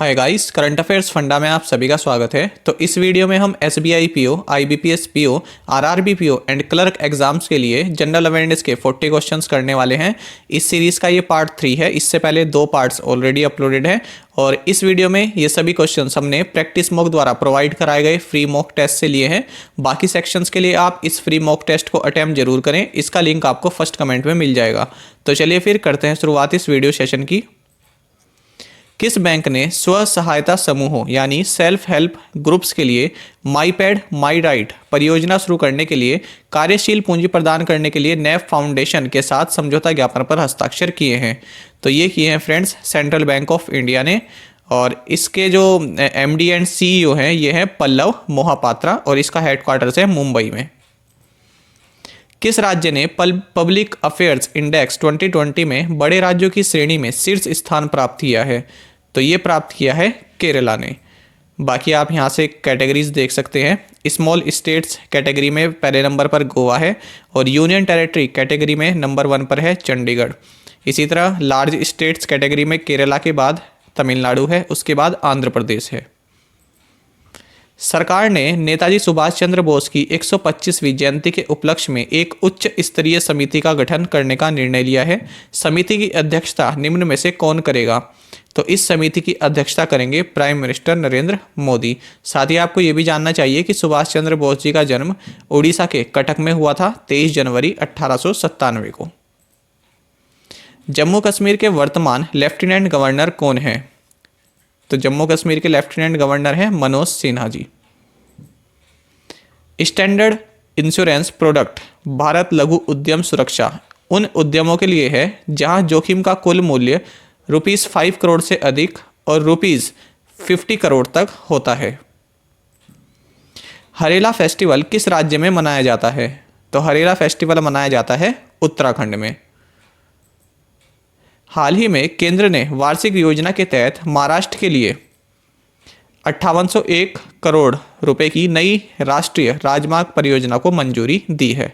Hi guys, current affairs funda में आप सभी का स्वागत है। तो इस वीडियो में हम SBI PO, IBPS PO, RRB PO and clerk exams के लिए जनरल अवेयरनेस के 40 क्वेश्चंस करने वाले हैं। इस सीरीज का ये पार्ट 3 है। इससे पहले 2 पार्ट्स ऑलरेडी अपलोडेड हैं और इस वीडियो में ये सभी क्वेश्चंस हमने प्रैक्टिस मॉक द्वारा प्रोवाइड कराए गए फ्री मॉक टेस्ट से लिए हैं। बाकी सेक्शंस के लिए आप इस फ्री मॉक टेस्ट को अटेम्प्ट जरूर करें। इसका लिंक आपको फर्स्ट कमेंट में मिल जाएगा। तो चलिए फिर करते हैं शुरुआत इस वीडियो सेशन की। किस बैंक ने स्व सहायता समूहों यानी सेल्फ हेल्प ग्रुप्स के लिए माई पैड माई राइट परियोजना शुरू करने के लिए कार्यशील पूंजी प्रदान करने के लिए नैफ फाउंडेशन के साथ समझौता ज्ञापन पर हस्ताक्षर किए हैं? तो ये किए हैं friends central bank of India ने। और इसके जो एमडी एंड सीईओ हैं ये हैं पल्लव मोहापात्रा और इसका हेडक्वार्टर्स है मुंबई में। किस राज्य ने पब्लिक अफेयर्स इंडेक्स 2020 में बड़े राज्यों की श्रेणी में शीर्ष स्थान प्राप्त किया है? तो ये प्राप्त किया है केरला ने। बाकी आप यहाँ से कैटेगरीज देख सकते हैं। स्मॉल स्टेट्स कैटेगरी में पहले नंबर पर गोवा है और यूनियन टेरिटरी कैटेगरी में नंबर 1 पर है चंडीगढ़। इसी तरह लार्ज स्टेट्स कैटेगरी में केरला के बाद तमिलनाडु है, उसके बाद आंध्र प्रदेश है। सरकार ने नेताजी सुभाष चंद्र बोस की 125वीं जयंती के उपलक्ष्य में एक उच्च स्तरीय समिति का गठन करने का निर्णय लिया है। समिति की अध्यक्षता निम्न में से कौन करेगा? तो इस समिति की अध्यक्षता करेंगे प्राइम मिनिस्टर नरेंद्र मोदी। साथ ही आपको ये भी जानना चाहिए कि सुभाष चंद्र बोस जी का जन्म उड़ीसा के कटक में हुआ था 23 जनवरी 1897 को। जम्मू कश्मीर के वर्तमान लेफ्टिनेंट गवर्नर कौन है? तो जम्मू कश्मीर के लेफ्टिनेंट गवर्नर हैं Manoj Sinha ji. Standard insurance product Bharat लघु उद्यम सुरक्षा उन उद्यमों के लिए है जहां जोखिम का कुल मूल्य ₹5 करोड़ से अधिक और ₹50 करोड़ तक होता है। हरेला फेस्टिवल किस राज्य में मनाया जाता है? तो हरेला फेस्टिवल मनाया जाता है उत्तराखंड में। हाल ही में केंद्र ने वार्षिक योजना के तहत महाराष्ट्र के लिए 5801 करोड़ रुपए की नई राष्ट्रीय राजमार्ग परियोजना को मंजूरी दी है।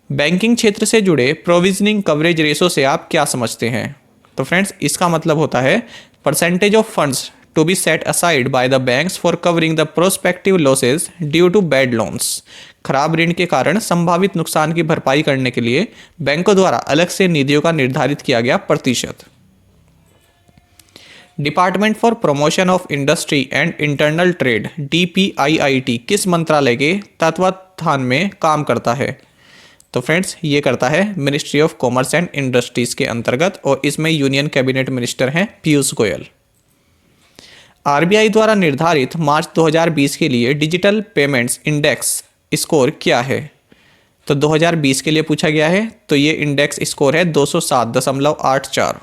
बैंकिंग क्षेत्र से जुड़े प्रोविजनिंग कवरेज रेशो से आप क्या समझते हैं? तो फ्रेंड्स इसका मतलब होता है percentage of funds to be set aside by the banks for covering the prospective losses due to bad loans. खराब ऋण के कारण संभावित नुकसान की भरपाई करने के लिए बैंकों द्वारा अलग से निधियों का निर्धारित किया गया प्रतिशत। Department for promotion of industry and internal trade DPIIT किस मंत्रालय के तत्वावधान में काम करता है? तो फ्रेंड्स ये करता है ministry of commerce and industries के अंतर्गत और इसमें यूनियन कैबिनेट मिनिस्टर हैं पीयूष गोयल। आरबीआई द्वारा निर्धारित मार्च 2020 के लिए डिजिटल पेमेंट्स इंडेक्स स्कोर क्या है? तो 2020 के लिए पूछा गया है, तो ये इंडेक्स स्कोर है 207.84।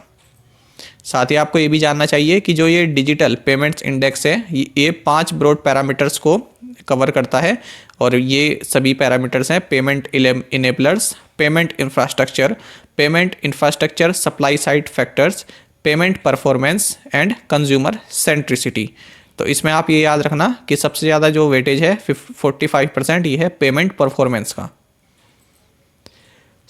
साथ ही आपको ये भी जानना चाहिए कि जो ये डिजिटल पेमेंट्स इंडेक्स है ये 5 ब्रॉड पैरामीटर्स को कवर करता है और ये सभी पैरामीटर्स हैं payment enablers, payment infrastructure supply side factors, payment performance and consumer centricity. तो इसमें आप ये याद रखना कि सबसे ज़्यादा जो वेटेज है 45% ये है पेमेंट परफॉर्मेंस का।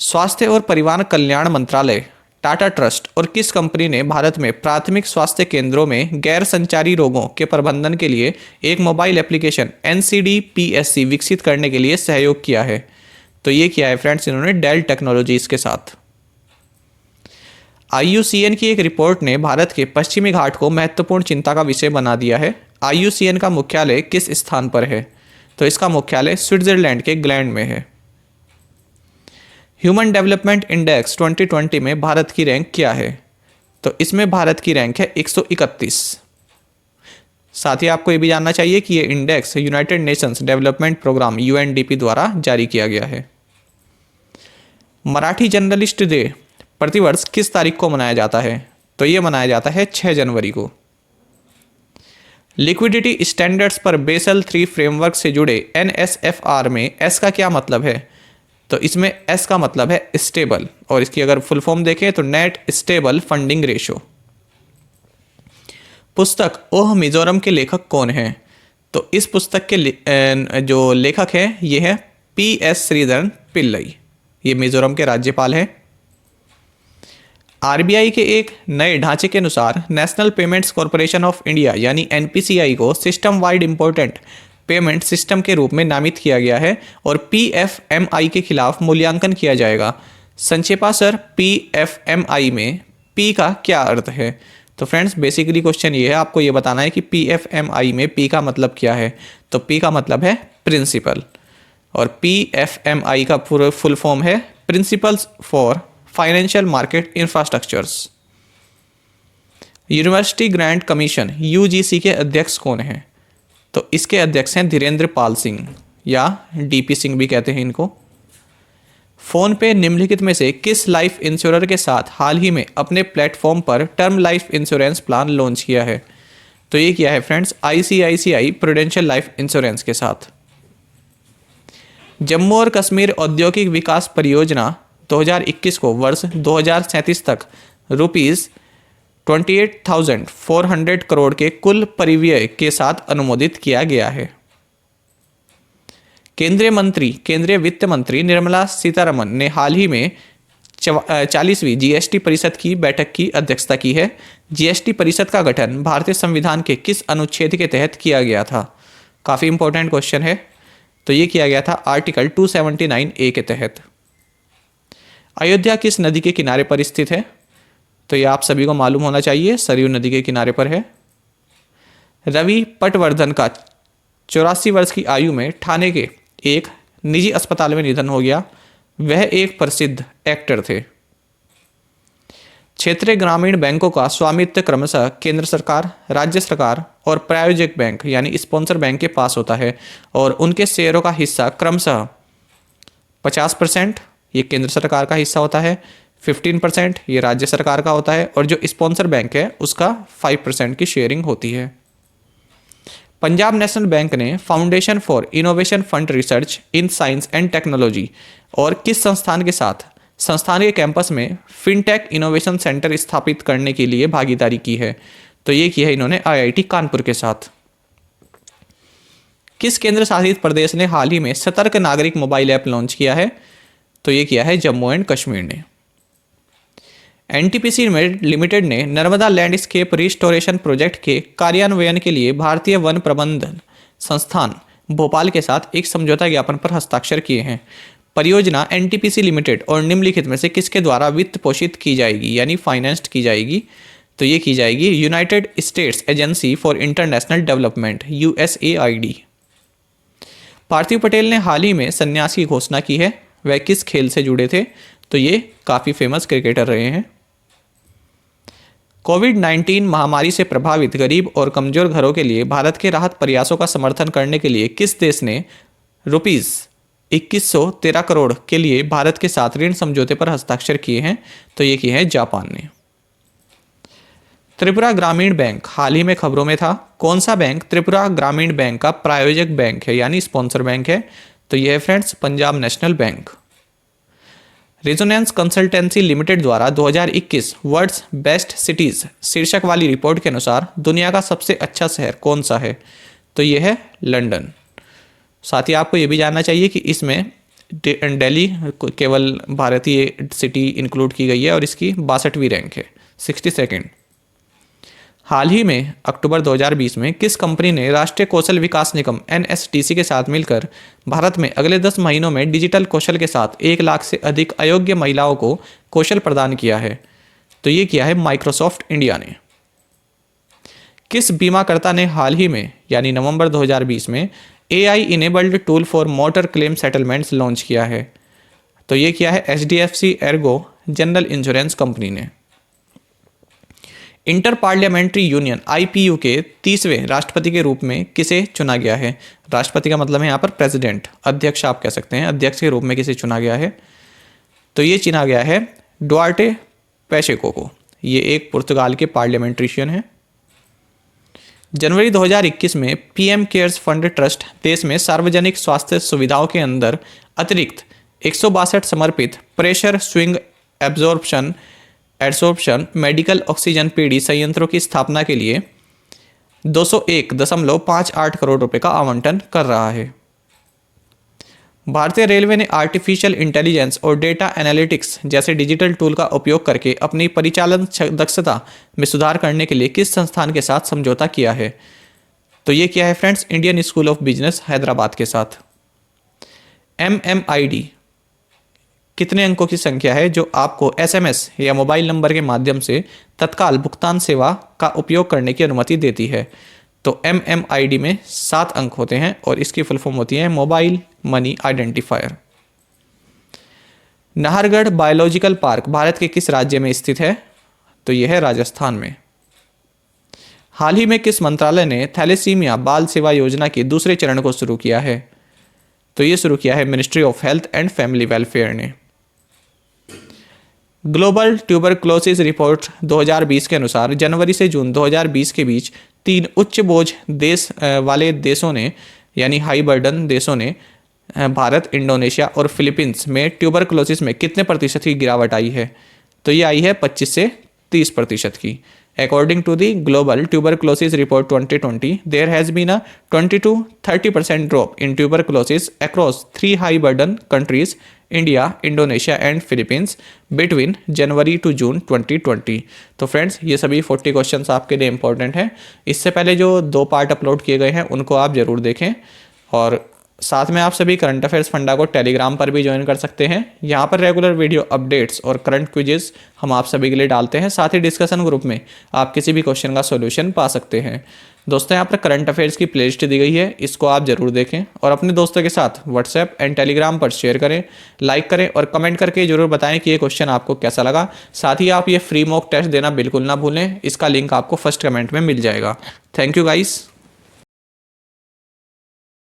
स्वास्थ्य और परिवार कल्याण मंत्रालय, टाटा ट्रस्ट और किस कंपनी ने भारत में प्राथमिक स्वास्थ्य केंद्रों में गैर संचारी रोगों के प्रबंधन के लिए एक मोबाइल एप्लीकेशन NCD-PSC विकसित करने के लिए सहयोग किया है? तो ये किया है फ्रेंड्स इन्होंने डेल टेक्नोलॉजीज के साथ। IUCN की एक रिपोर्ट ने भारत के पश्चिमी घाट को महत्वपूर्ण चिंता का विषय बना दिया है। IUCN का मुख्यालय किस स्थान पर है? तो इसका मुख्यालय स्विट्जरलैंड के ग्लैंड में है। ह्यूमन डेवलपमेंट इंडेक्स 2020 में भारत की रैंक क्या है? तो इसमें भारत की रैंक है 131। साथ ही आपको ये भी जानना चाहिए कि ये index United Nations development programme UNDP द्वारा जारी किया गया है। मराठी जर्नलिस्ट डे प्रतिवर्ष किस तारीख को मनाया जाता है? तो ये मनाया जाता है 6 जनवरी को। लिक्विडिटी स्टैंडर्ड्स पर बेसल 3 फ्रेमवर्क से जुड़े NSFR में S का क्या मतलब है? तो इसमें S का मतलब है स्टेबल और इसकी अगर फुल फॉर्म देखें तो नेट स्टेबल फंडिंग रेशो। पुस्तक ओह मिजोरम के लेखक कौन हैं? तो इस पुस्तक के जो लेखक हैं ये है PS श्रीधरन पिल्लई। ये मिजोरम के राज्यपाल हैं। आरबीआई के एक नए ढांचे के अनुसार national payments corporation of India यानी एनपीसीआई को system wide important payment system के रूप में नामित किया गया है और पीएफएमआई के खिलाफ मूल्यांकन किया जाएगा। संक्षेपा सर, पीएफएमआई में पी का क्या अर्थ है? तो फ्रेंड्स बेसिकली क्वेश्चन ये है, आपको ये बताना है कि पीएफएमआई में पी का मतलब क्या है। तो पी का मतलब है प्रिंसिपल और पीएफएमआई का पूरा फुल फॉर्म है principles for financial market infrastructures. University grant commission UGC के अध्यक्ष कौन हैं? तो इसके अध्यक्ष हैं धीरेन्द्र पाल सिंह या डीपी सिंह भी कहते हैं इनको। फोन पे निम्नलिखित में से किस लाइफ इंश्योरर के साथ हाल ही में अपने प्लेटफॉर्म पर term life insurance plan launch किया है? तो ये किया है friends ICICI prudential life insurance के साथ। जम्मू और कश्मीर औद्योगिक विकास परियोजना 2021 को वर्ष 2037 तक ₹28,400 करोड़ के कुल परिव्यय के साथ अनुमोदित किया गया है। केंद्रीय वित्त मंत्री निर्मला सीतारमन ने हाल ही में 40वीं जीएसटी परिषद की बैठक की अध्यक्षता की है। जीएसटी परिषद का गठन भारतीय संविधान के किस अनुच्छेद के तहत किया गया था? काफ़ी इंपॉर्टेंट क्वेश्चन है। तो ये किया गया था आर्टिकल 279A के तहत। अयोध्या किस नदी के किनारे पर स्थित है? तो ये आप सभी को मालूम होना चाहिए, सरयू नदी के किनारे पर है। रवि पटवर्धन का 84 वर्ष की आयु में ठाणे के एक निजी अस्पताल में निधन हो गया। वह एक प्रसिद्ध एक्टर थे। क्षेत्रीय ग्रामीण बैंकों का स्वामित्व क्रमशः केंद्र सरकार, राज्य सरकार और प्रायोजक बैंक यानी स्पॉन्सर बैंक के पास होता है और उनके शेयरों का हिस्सा क्रमशः 50% ये केंद्र सरकार का हिस्सा होता है, 15% ये राज्य सरकार का होता है और जो स्पॉन्सर बैंक है उसका 5% की शेयरिंग होती है। पंजाब नेशनल बैंक ने foundation for innovation fund research in science and technology और किस संस्थान के साथ संस्थान के कैंपस में फिनटेक इनोवेशन सेंटर स्थापित करने के लिए भागीदारी की है? तो ये की है इन्होंने आईआईटी कानपुर के साथ। किस केंद्र शासित प्रदेश ने हाल ही में सतर्क नागरिक मोबाइल ऐप लॉन्च किया है? तो ये किया है जम्मू एंड कश्मीर ने। एनटीपीसी लिमिटेड ने नर्मदा लैंडस्केप रिस्टोरेशन प्रोजेक्ट के कार्यान्वयन के लिए भारतीय वन प्रबंधन संस्थान भोपाल के साथ एक समझौता ज्ञापन पर हस्ताक्षर किए हैं। परियोजना एनटीपीसी लिमिटेड और निम्नलिखित में से किसके द्वारा वित्त पोषित की जाएगी यानी फाइनेंस्ड की जाएगी? तो ये की जाएगी United states agency for international development USAID। पार्थिव पटेल ने हाल ही में संन्यास की घोषणा की है। वह किस खेल से जुड़े थे? तो ये काफ़ी फेमस क्रिकेटर रहे हैं। कोविड-19 महामारी से प्रभावित गरीब और कमजोर घरों के लिए भारत के राहत प्रयासों का समर्थन करने के लिए किस देश ने ₹2113 करोड़ के लिए भारत के साथ ऋण समझौते पर हस्ताक्षर किए हैं? तो ये किए हैं जापान ने। त्रिपुरा ग्रामीण बैंक हाल ही में खबरों में था। कौन सा बैंक त्रिपुरा ग्रामीण बैंक का प्रायोजक बैंक है यानी स्पॉन्सर बैंक है? तो यह है friends Punjab national bank. Resonance consultancy limited द्वारा 2021 वर्ल्ड्स बेस्ट सिटीज शीर्षक वाली रिपोर्ट के अनुसार दुनिया का सबसे अच्छा शहर कौन सा है? तो यह है लंदन। साथ ही आपको ये भी जानना चाहिए कि इसमें दिल्ली केवल भारतीय सिटी इंक्लूड की गई है और इसकी 62वीं रैंक है, 62nd। हाल ही में अक्टूबर 2020 में किस कंपनी ने राष्ट्रीय कौशल विकास निगम NSDC के साथ मिलकर भारत में अगले 10 महीनों में डिजिटल कौशल के साथ 1 लाख से अधिक अयोग्य महिलाओं को कौशल प्रदान किया है? तो ये किया है माइक्रोसॉफ्ट इंडिया ने। किस बीमाकर्ता ने हाल ही में यानी नवंबर 2020 में AI enabled tool for motor claim settlements launch किया है? तो ये किया है HDFC Ergo general insurance company ने। इंटर पार्लियामेंट्री यूनियन IPU के 30वें राष्ट्रपति के रूप में किसे चुना गया है? राष्ट्रपति का मतलब है यहाँ पर प्रेसिडेंट, अध्यक्ष आप कह सकते हैं। अध्यक्ष के रूप में किसे चुना गया है? तो ये चुना गया है डुआर्टे पेशेको को। ये एक पुर्तगाल के पार्लियामेंट्रिशियन है। जनवरी 2021 में PM केयर्स फंड ट्रस्ट देश में सार्वजनिक स्वास्थ्य सुविधाओं के अंदर अतिरिक्त 162 समर्पित pressure swing absorption medical oxygen PD संयंत्रों की स्थापना के लिए 201.58 करोड़ रुपए का आवंटन कर रहा है। भारतीय रेलवे ने आर्टिफिशियल इंटेलिजेंस और डेटा एनालिटिक्स जैसे डिजिटल टूल का उपयोग करके अपनी परिचालन दक्षता में सुधार करने के लिए किस संस्थान के साथ समझौता किया है? तो ये किया है friends Indian school of business Hyderabad के साथ। MMID कितने अंकों की संख्या है जो आपको SMS या मोबाइल नंबर के माध्यम से तत्काल भुगतान सेवा का उपयोग करने की अनुमति देती है? तो MMID में 7 अंक होते हैं और इसकी फुल फॉर्म होती है mobile money identifier. Nahargarh biological park Bharat के किस राज्य में स्थित है? तो यह है राजस्थान में। हाल ही में किस मंत्रालय ने थैलेसीमिया बाल सेवा योजना के दूसरे चरण को शुरू किया है? तो ये शुरू किया है ministry of health and family welfare ने। ग्लोबल ट्यूबरक्लोसिस रिपोर्ट 2020 के अनुसार जनवरी से जून 2020 के बीच 3 उच्च बोझ देश वाले देशों ने यानी हाई बर्डन देशों ने भारत, इंडोनेशिया और फिलीपींस में ट्यूबरक्लोसिस में कितने प्रतिशत की गिरावट आई है? तो ये आई है 25 से 30% की। According to the Global Tuberculosis Report 2020, there has been a 20 to 30% drop in tuberculosis across 3 high burden countries, India, Indonesia and Philippines between January to June 2020। तो फ्रेंड्स ये सभी 40 क्वेश्चंस आपके लिए इंपॉर्टेंट हैं। इससे पहले जो 2 पार्ट अपलोड किए गए हैं उनको आप ज़रूर देखें और साथ में आप सभी करंट अफेयर्स फंडा को टेलीग्राम पर भी ज्वाइन कर सकते हैं। यहाँ पर रेगुलर वीडियो अपडेट्स और करंट क्विजेस हम आप सभी के लिए डालते हैं। साथ ही डिस्कशन ग्रुप में आप किसी भी क्वेश्चन का सॉल्यूशन पा सकते हैं। दोस्तों यहाँ पर करंट अफेयर्स की प्लेलिस्ट दी गई है, इसको आप जरूर देखें और अपने दोस्तों के साथ व्हाट्सएप एंड टेलीग्राम पर शेयर करें, लाइक करें और कमेंट करके जरूर बताएं कि ये क्वेश्चन आपको कैसा लगा। साथ ही आप ये फ्री मॉक टेस्ट देना बिल्कुल ना भूलें, इसका लिंक आपको फर्स्ट कमेंट में मिल जाएगा। Thank you guys.